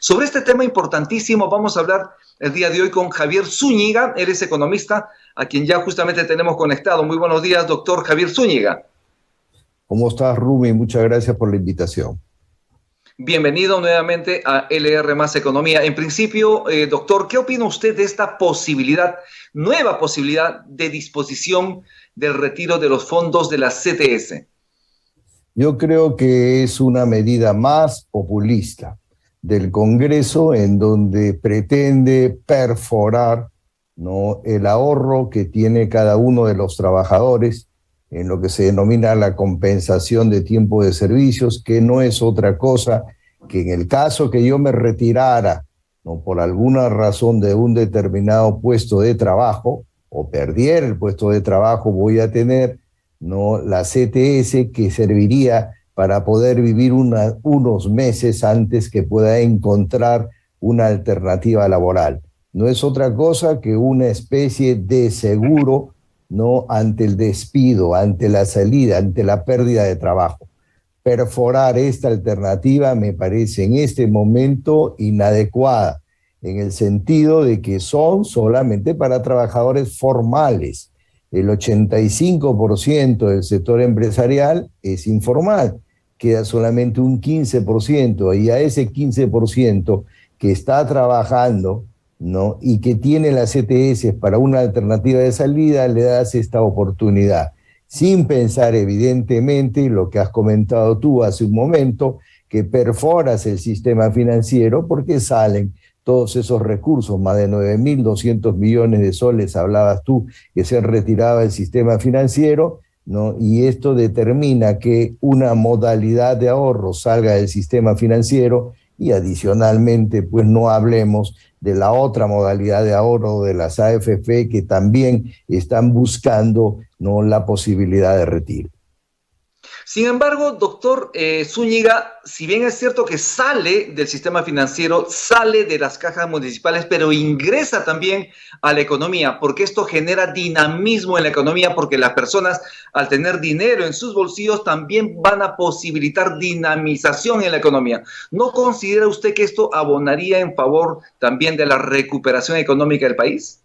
Sobre este tema importantísimo vamos a hablar el día de hoy con Javier Zúñiga. Él es economista, a quien ya justamente tenemos conectado. Muy buenos días, doctor Javier Zúñiga. ¿Cómo estás, Rumi? Muchas gracias por la invitación. Bienvenido nuevamente a LR Más Economía. En principio, doctor, ¿qué opina usted de esta posibilidad, nueva posibilidad de disposición del retiro de los fondos de la CTS? Yo creo que es una medida más populista del Congreso en donde pretende perforar, ¿no?, el ahorro que tiene cada uno de los trabajadores en lo que se denomina la compensación de tiempo de servicios, que no es otra cosa que en el caso que yo me retirara, ¿no?, por alguna razón de un determinado puesto de trabajo o perdiera el puesto de trabajo, voy a tener, ¿no?, la CTS que serviría para poder vivir unos meses antes que pueda encontrar una alternativa laboral. No es otra cosa que una especie de seguro, ¿no?, ante el despido, ante la salida, ante la pérdida de trabajo. Perforar esta alternativa me parece en este momento inadecuada, en el sentido de que son solamente para trabajadores formales. El 85% del sector empresarial es informal, queda solamente un 15%, y a ese 15% que está trabajando, ¿no?, y que tiene las CTS para una alternativa de salida, le das esta oportunidad, sin pensar evidentemente lo que has comentado tú hace un momento, que perforas el sistema financiero porque salen todos esos recursos, más de 9.200 millones de soles, hablabas tú, que se han retirado del sistema financiero, ¿no? Y esto determina que una modalidad de ahorro salga del sistema financiero y adicionalmente, pues no hablemos de la otra modalidad de ahorro de las AFP que también están buscando, ¿no?, la posibilidad de retiro. Sin embargo, doctor Zúñiga, si bien es cierto que sale del sistema financiero, sale de las cajas municipales, pero ingresa también a la economía, porque esto genera dinamismo en la economía, porque las personas, al tener dinero en sus bolsillos, también van a posibilitar dinamización en la economía. ¿No considera usted que esto abonaría en favor también de la recuperación económica del país?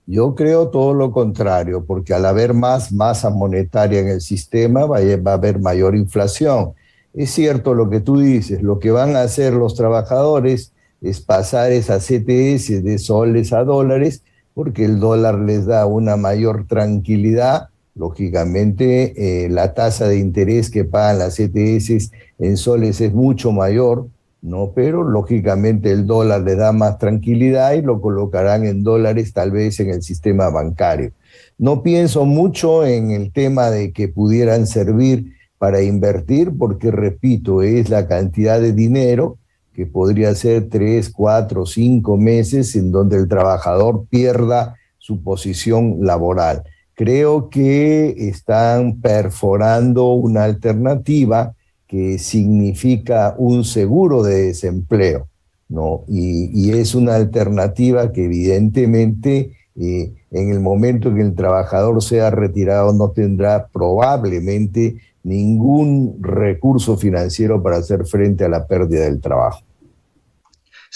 Yo creo todo lo contrario, porque al haber más masa monetaria en el sistema va a haber mayor inflación. Es cierto lo que tú dices, lo que van a hacer los trabajadores es pasar esas CTS de soles a dólares, porque el dólar les da una mayor tranquilidad. Lógicamente, la tasa de interés que pagan las CTS en soles es mucho mayor, ¿no? Pero lógicamente el dólar le da más tranquilidad y lo colocarán en dólares tal vez en el sistema bancario. No pienso mucho en el tema de que pudieran servir para invertir, porque repito, es la cantidad de dinero que podría ser 3, 4, 5 meses en donde el trabajador pierda su posición laboral. Creo que están perforando una alternativa que significa un seguro de desempleo, ¿no? Y es una alternativa que evidentemente en el momento que el trabajador sea retirado no tendrá probablemente ningún recurso financiero para hacer frente a la pérdida del trabajo.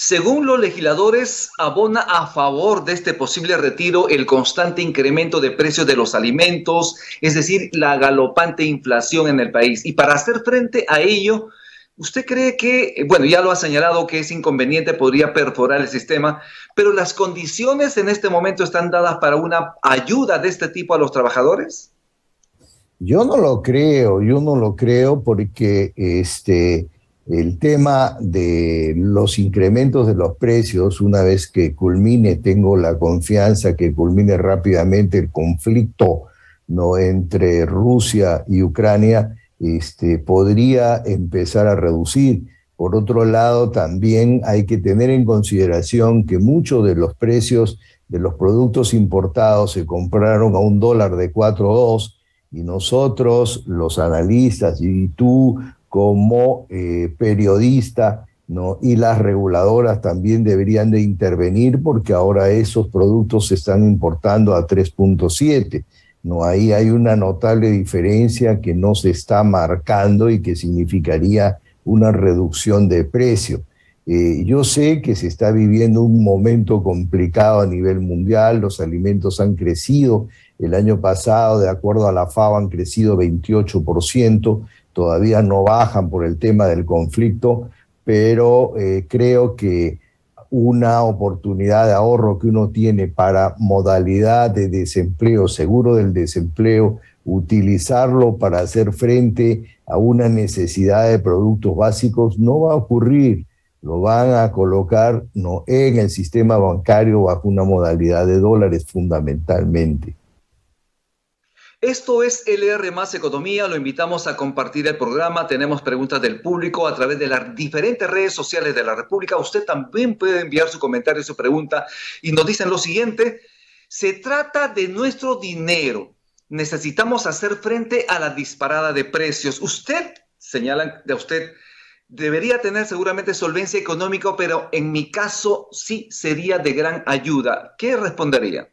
Según los legisladores, abona a favor de este posible retiro el constante incremento de precios de los alimentos, es decir, la galopante inflación en el país. Y para hacer frente a ello, ¿usted cree que, bueno, ya lo ha señalado que es inconveniente, podría perforar el sistema, pero las condiciones en este momento están dadas para una ayuda de este tipo a los trabajadores? Yo no lo creo porque el tema de los incrementos de los precios, una vez que culmine, tengo la confianza que culmine rápidamente el conflicto, ¿no?, entre Rusia y Ucrania, podría empezar a reducir. Por otro lado, también hay que tener en consideración que muchos de los precios de los productos importados se compraron a $1 de 4.2, y nosotros, los analistas, y tú como periodista, ¿no?, y las reguladoras también deberían de intervenir, porque ahora esos productos se están importando a 3.7. ¿No? Ahí hay una notable diferencia que no se está marcando y que significaría una reducción de precio. Yo sé que se está viviendo un momento complicado a nivel mundial, los alimentos han crecido, el año pasado, de acuerdo a la FAO, han crecido 28%, todavía no bajan por el tema del conflicto, pero creo que una oportunidad de ahorro que uno tiene para modalidad de desempleo, seguro del desempleo, utilizarlo para hacer frente a una necesidad de productos básicos, no va a ocurrir. Lo van a colocar no en el sistema bancario bajo una modalidad de dólares fundamentalmente. Esto es LR Más Economía, lo invitamos a compartir el programa, tenemos preguntas del público a través de las diferentes redes sociales de la República. Usted también puede enviar su comentario, su pregunta y nos dicen lo siguiente: se trata de nuestro dinero, necesitamos hacer frente a la disparada de precios. Usted, señalan de usted, debería tener seguramente solvencia económica, pero en mi caso sí sería de gran ayuda. ¿Qué respondería?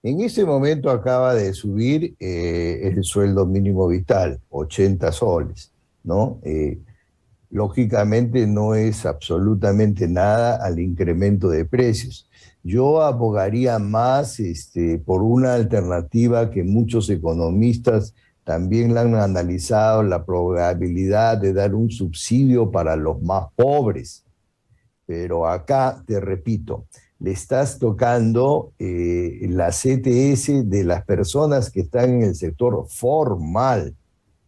En ese momento acaba de subir el sueldo mínimo vital, 80 soles, ¿no? Lógicamente no es absolutamente nada al incremento de precios. Yo abogaría más por una alternativa que muchos economistas también la han analizado, la probabilidad de dar un subsidio para los más pobres. Pero acá, te repito, le estás tocando la CTS de las personas que están en el sector formal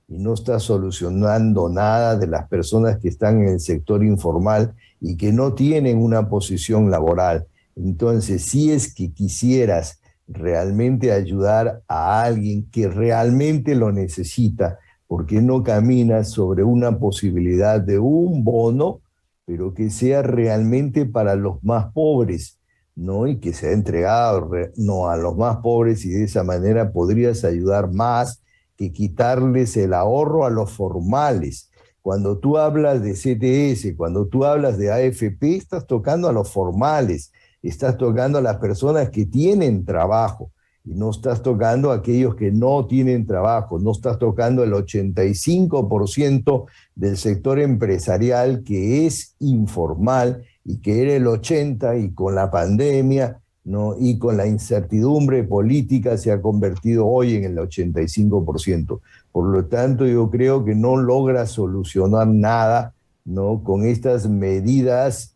y no está solucionando nada de las personas que están en el sector informal y que no tienen una posición laboral. Entonces, si es que quisieras realmente ayudar a alguien que realmente lo necesita, ¿por qué no caminas sobre una posibilidad de un bono, pero que sea realmente para los más pobres, ¿no? Y que sea entregado no a los más pobres, y de esa manera podrías ayudar más que quitarles el ahorro a los formales. Cuando tú hablas de CTS, cuando tú hablas de AFP, estás tocando a los formales, estás tocando a las personas que tienen trabajo y no estás tocando a aquellos que no tienen trabajo, no estás tocando el 85% del sector empresarial que es informal y que era el 80% y con la pandemia, ¿no? Y con la incertidumbre política se ha convertido hoy en el 85%. Por lo tanto, yo creo que no logra solucionar nada, ¿no? Con estas medidas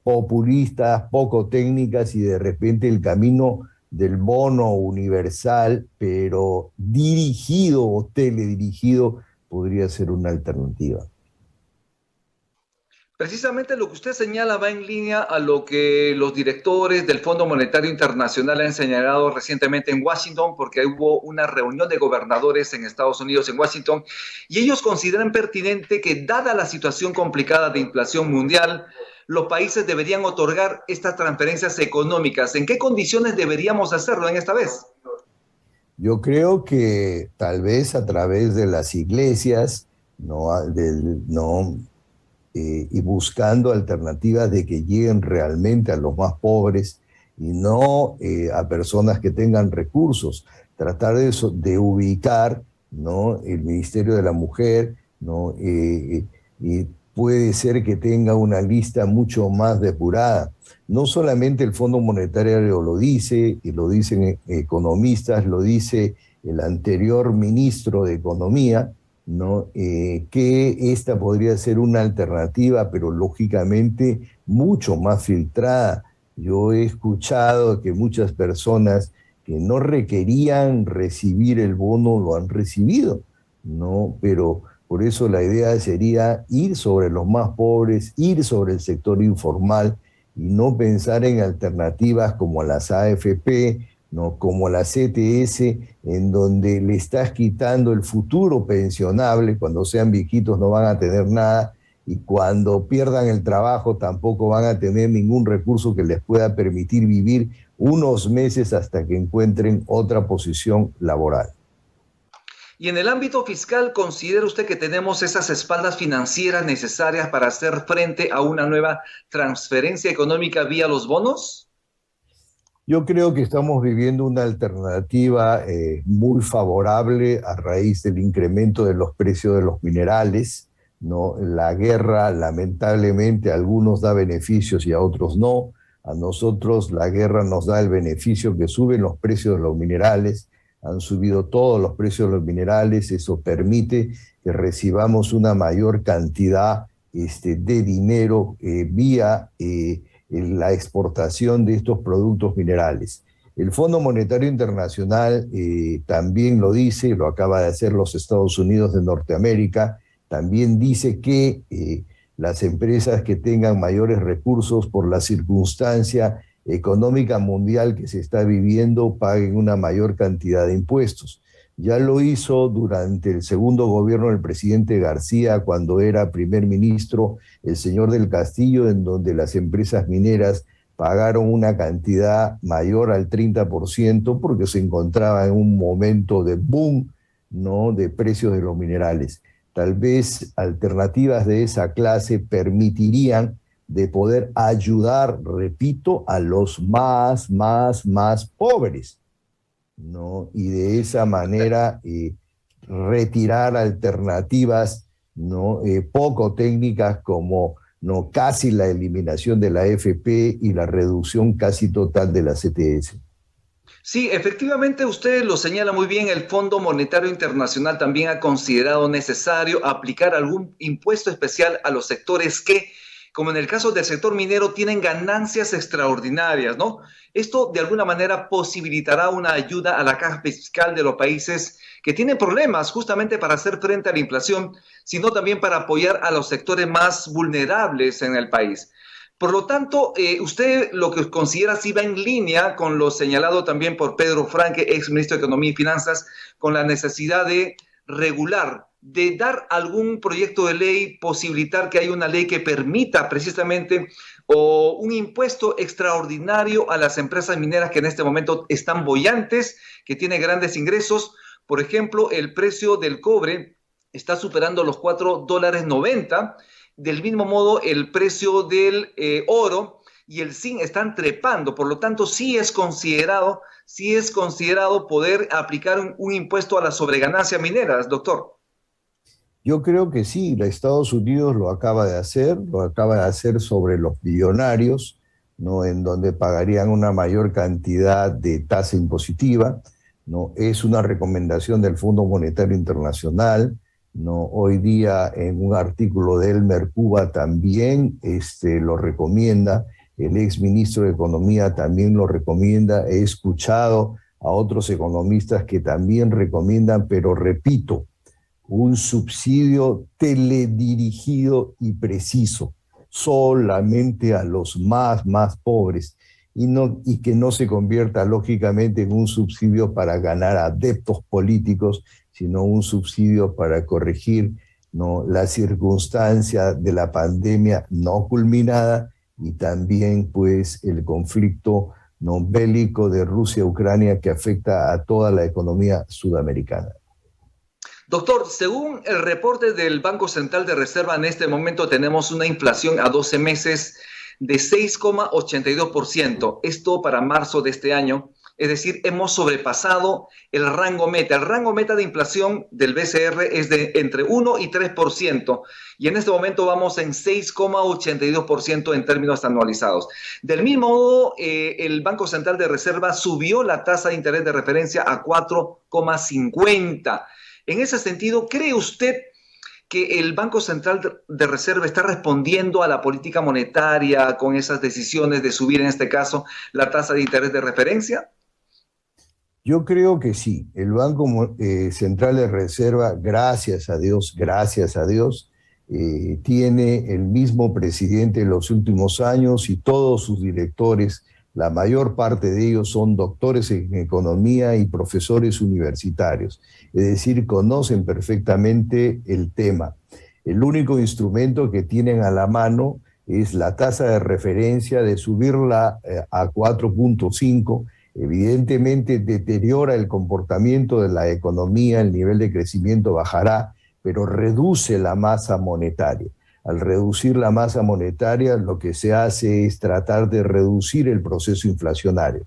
populistas, poco técnicas, y de repente el camino del bono universal, pero dirigido o teledirigido, podría ser una alternativa. Precisamente lo que usted señala va en línea a lo que los directores del Fondo Monetario Internacional han señalado recientemente en Washington, porque hubo una reunión de gobernadores en Estados Unidos, en Washington, y ellos consideran pertinente que, dada la situación complicada de inflación mundial, los países deberían otorgar estas transferencias económicas. ¿En qué condiciones deberíamos hacerlo en esta vez? Yo creo que tal vez a través de las iglesias, no, no y buscando alternativas de que lleguen realmente a los más pobres y no a personas que tengan recursos. Tratar de ubicar, ¿no? El Ministerio de la Mujer, ¿no? Y puede ser que tenga una lista mucho más depurada. No solamente el Fondo Monetario lo dice, y lo dicen economistas, lo dice el anterior ministro de Economía, ¿no? Que esta podría ser una alternativa, pero lógicamente mucho más filtrada. Yo he escuchado que muchas personas que no requerían recibir el bono lo han recibido, ¿no? Pero por eso la idea sería ir sobre los más pobres, ir sobre el sector informal y no pensar en alternativas como las AFP, ¿no? Como la CTS, en donde le estás quitando el futuro pensionable. Cuando sean viejitos no van a tener nada, y cuando pierdan el trabajo tampoco van a tener ningún recurso que les pueda permitir vivir unos meses hasta que encuentren otra posición laboral. Y en el ámbito fiscal, ¿considera usted que tenemos esas espaldas financieras necesarias para hacer frente a una nueva transferencia económica vía los bonos? Yo creo que estamos viviendo una alternativa muy favorable a raíz del incremento de los precios de los minerales, ¿no? La guerra, lamentablemente, a algunos da beneficios y a otros no. A nosotros la guerra nos da el beneficio que suben los precios de los minerales, han subido todos los precios de los minerales, eso permite que recibamos una mayor cantidad de dinero vía la exportación de estos productos minerales. El Fondo Monetario Internacional también lo dice, lo acaba de hacer los Estados Unidos de Norteamérica, también dice que las empresas que tengan mayores recursos por la circunstancia económica mundial que se está viviendo paguen una mayor cantidad de impuestos. Ya lo hizo durante el segundo gobierno del presidente García, cuando era primer ministro el señor del Castillo, en donde las empresas mineras pagaron una cantidad mayor al 30% porque se encontraba en un momento de boom, ¿no?, de precios de los minerales. Tal vez alternativas de esa clase permitirían de poder ayudar, repito, a los más pobres, ¿no? Y de esa manera retirar alternativas, ¿no?, poco técnicas como, ¿no?, casi la eliminación de la AFP y la reducción casi total de la CTS. Sí, efectivamente usted lo señala muy bien, el Fondo Monetario Internacional también ha considerado necesario aplicar algún impuesto especial a los sectores que, como en el caso del sector minero, tienen ganancias extraordinarias, ¿no? Esto de alguna manera posibilitará una ayuda a la caja fiscal de los países que tienen problemas justamente para hacer frente a la inflación, sino también para apoyar a los sectores más vulnerables en el país. Por lo tanto, usted lo que considera si va en línea con lo señalado también por Pedro Franque, ex ministro de Economía y Finanzas, con la necesidad de regular, de dar algún proyecto de ley, posibilitar que haya una ley que permita precisamente o un impuesto extraordinario a las empresas mineras que en este momento están bollantes, que tienen grandes ingresos. Por ejemplo, el precio del cobre está superando los $4.90. Del mismo modo, el precio del oro y el zinc están trepando. Por lo tanto, sí es considerado poder aplicar un impuesto a las sobreganancias mineras, doctor. Yo creo que sí, Estados Unidos lo acaba de hacer sobre los billonarios, ¿no?, en donde pagarían una mayor cantidad de tasa impositiva, ¿no? Es una recomendación del Fondo Monetario Internacional, ¿no? Hoy día en un artículo de Elmer Cuba también lo recomienda, el ex ministro de Economía también lo recomienda, he escuchado a otros economistas que también recomiendan, pero repito, un subsidio teledirigido y preciso, solamente a los más pobres, y que no se convierta lógicamente en un subsidio para ganar adeptos políticos, sino un subsidio para corregir, ¿no?, la circunstancia de la pandemia no culminada y también pues el conflicto no bélico de Rusia-Ucrania que afecta a toda la economía sudamericana. Doctor, según el reporte del Banco Central de Reserva, en este momento tenemos una inflación a 12 meses de 6,82%. Esto para marzo de este año. Es decir, hemos sobrepasado el rango meta. El rango meta de inflación del BCR es de entre 1 y 3%. Y en este momento vamos en 6,82% en términos anualizados. Del mismo modo, el Banco Central de Reserva subió la tasa de interés de referencia a 4,50%. En ese sentido, ¿cree usted que el Banco Central de Reserva está respondiendo a la política monetaria con esas decisiones de subir, en este caso, la tasa de interés de referencia? Yo creo que sí. El Banco Central de Reserva, gracias a Dios, tiene el mismo presidente en los últimos años y todos sus directores, la mayor parte de ellos son doctores en economía y profesores universitarios, es decir, conocen perfectamente el tema. El único instrumento que tienen a la mano es la tasa de referencia, de subirla a 4,5. Evidentemente deteriora el comportamiento de la economía, el nivel de crecimiento bajará, pero reduce la masa monetaria. Al reducir la masa monetaria, lo que se hace es tratar de reducir el proceso inflacionario.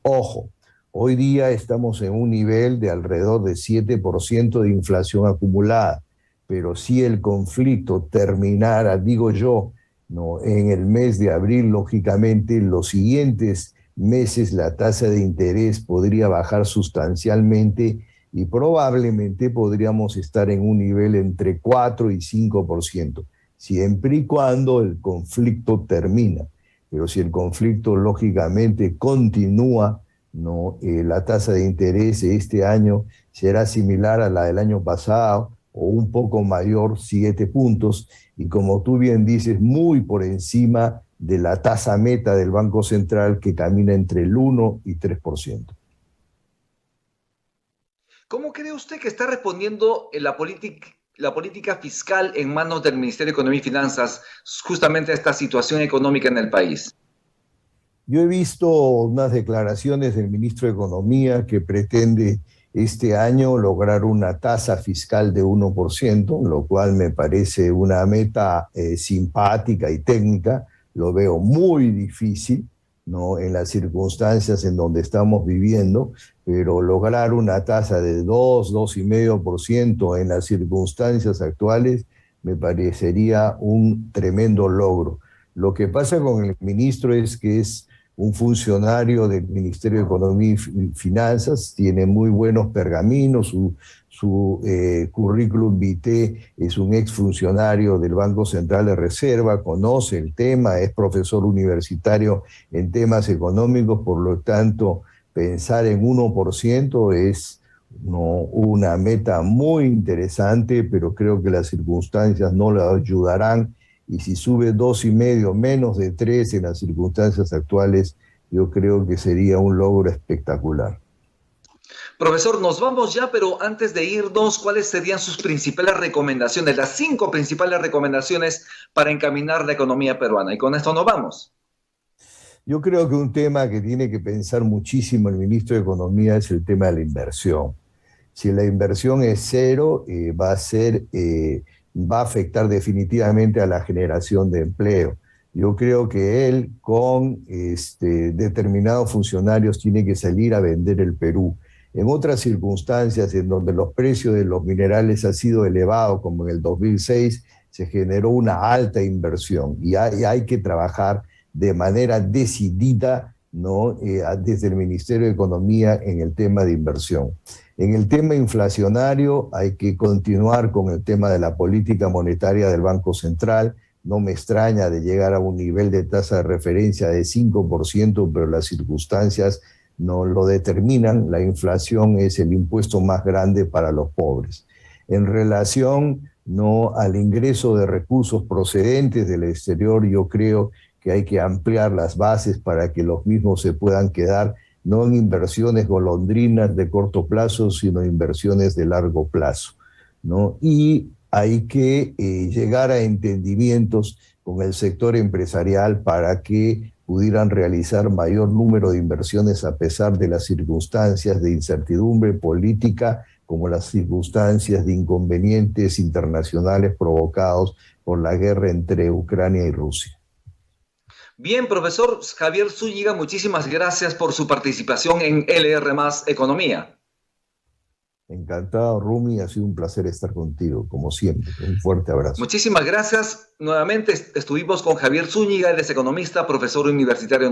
Ojo, hoy día estamos en un nivel de alrededor de 7% de inflación acumulada. pero si el conflicto terminara, digo yo, ¿no?, en el mes de abril, lógicamente, los siguientes meses la tasa de interés podría bajar sustancialmente y probablemente podríamos estar en un nivel entre 4 y 5%, siempre y cuando el conflicto termina. Pero si el conflicto lógicamente continúa, ¿no?, la tasa de interés este año será similar a la del año pasado o un poco mayor, 7 puntos, y como tú bien dices, muy por encima de la tasa meta del Banco Central, que camina entre el 1 y 3%. ¿Cómo cree usted que está respondiendo la política fiscal en manos del Ministerio de Economía y Finanzas justamente a esta situación económica en el país? Yo he visto unas declaraciones del ministro de Economía que pretende este año lograr una tasa fiscal de 1%, lo cual me parece una meta simpática y técnica. Lo veo muy difícil, ¿no?, en las circunstancias en donde estamos viviendo, pero lograr una tasa de 2,5% en las circunstancias actuales me parecería un tremendo logro. Lo que pasa con el ministro es que es un funcionario del Ministerio de Economía y Finanzas, tiene muy buenos pergaminos, su currículum vitae es un exfuncionario del Banco Central de Reserva, conoce el tema, es profesor universitario en temas económicos, por lo tanto, pensar en 1% es, no, una meta muy interesante, pero creo que las circunstancias no le ayudarán, y si sube 2,5, menos de 3 en las circunstancias actuales, yo creo que sería un logro espectacular. Profesor, nos vamos ya, pero antes de irnos, ¿cuáles serían sus principales recomendaciones, las 5 principales recomendaciones para encaminar la economía peruana? Y con esto nos vamos. Yo creo que un tema que tiene que pensar muchísimo el ministro de Economía es el tema de la inversión. Si la inversión es cero, va a afectar definitivamente a la generación de empleo. Yo creo que él con determinados funcionarios tiene que salir a vender el Perú. En otras circunstancias en donde los precios de los minerales han sido elevados, como en el 2006, se generó una alta inversión y hay que trabajar de manera decidida, ¿no?, desde el Ministerio de Economía en el tema de inversión. En el tema inflacionario hay que continuar con el tema de la política monetaria del Banco Central. No me extraña de llegar a un nivel de tasa de referencia de 5%, pero las circunstancias no lo determinan. La inflación es el impuesto más grande para los pobres. En relación, ¿no?, al ingreso de recursos procedentes del exterior, yo creo que hay que ampliar las bases para que los mismos se puedan quedar no en inversiones golondrinas de corto plazo, sino inversiones de largo plazo, ¿no? Y hay que llegar a entendimientos con el sector empresarial para que pudieran realizar mayor número de inversiones a pesar de las circunstancias de incertidumbre política, como las circunstancias de inconvenientes internacionales provocados por la guerra entre Ucrania y Rusia. Bien, profesor Javier Zúñiga, muchísimas gracias por su participación en LR Más Economía. Encantado, Rumi, ha sido un placer estar contigo, como siempre. Un fuerte abrazo. Muchísimas gracias. Nuevamente estuvimos con Javier Zúñiga, él es economista, profesor universitario